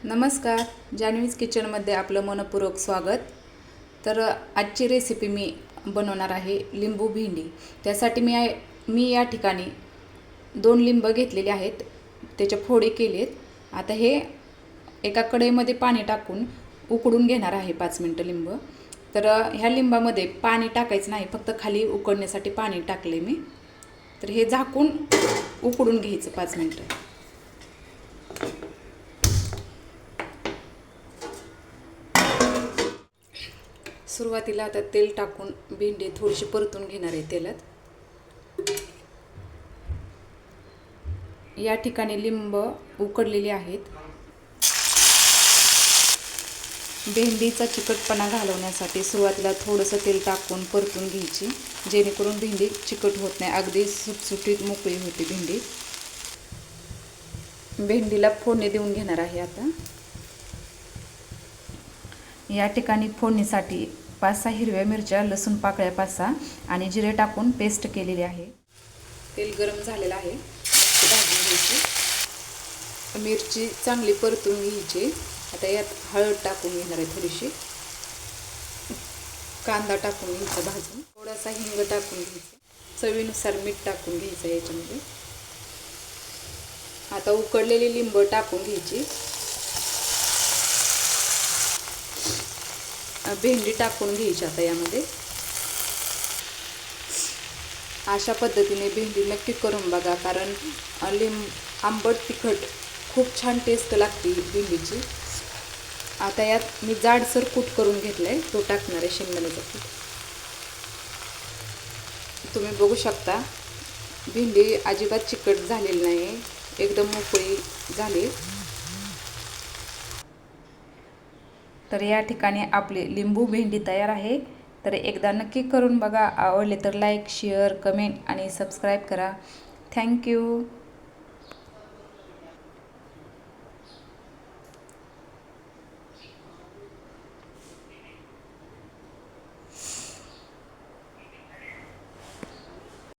नमस्कार, जान्हवीज किचनमध्ये आपलं मनपूर्वक स्वागत। तर आजची रेसिपी मी बनवणार आहे लिंबू भेंडी। त्यासाठी मी या ठिकाणी 2 लिंब घेतलेले आहेत, त्याच्या फोडी केलेत। आता हे एका कढईमध्ये पाणी टाकून उकडून घेणार आहे 5 मिनिटं लिंब। तर ह्या लिंबामध्ये पाणी टाकायचं नाही, फक्त खाली उकडण्यासाठी पाणी टाकले मी। तर हे झाकून उकडून घ्यायचं 5 मिनिटं। सुरुवातीला आता तेल टाकून भेंडी थोडीशी परतून घेणार आहे तेलात। या ठिकाणी लिंब उकडलेले आहेत। भेंडीचा चिकटपणा घालवण्यासाठी सुरुवातीला थोडंसं तेल टाकून परतून घ्यायची, जेणेकरून भेंडी चिकट होत नाही, अगदी सुटसुटीत मोकळी होते भेंडी। भेंडीला फोडणी देऊन घेणार आहे आता। या ठिकाणी फोडणीसाठी 5-6 हिरव्या मिरच्या, लसूण पाकळ्या 5-6 आणि जिरे टाकून पेस्ट केलेली आहे। तेल गरम झालेलं आहे, भाजून घ्यायची। मिरची चांगली परतून घ्यायची। आता यात हळद टाकून घेणार आहे थोडीशी, कांदा टाकून घ्यायचा भाजून, थोडासा हिंग टाकून घ्यायचा, चवीनुसार मीठ टाकून घ्यायचं याच्यामध्ये। आता उकडलेली लिंब टाकून घ्यायची, भेंडी टाकून घ्यायची आता यामध्ये। अशा पद्धतीने भेंडी नक्की करून बघा, कारण आंबट तिखट खूप छान टेस्ट लागते भेंडीची। आता यात मी जाडसर कूट करून घेतलाय, तो टाकणार आहे शेंगदाण्याचा कूट। तुम्ही बघू शकता भेंडी अजिबात चिकट झालेली नाही, एकदम मोकळी झाली। तर या ठिकाणी आपली लिंबू भेंडी तयार आहे। तर एकदा नक्की करून बघा, आवडले तर लाईक, शेअर, कमेंट आणि सबस्क्राईब करा। थँक्यू।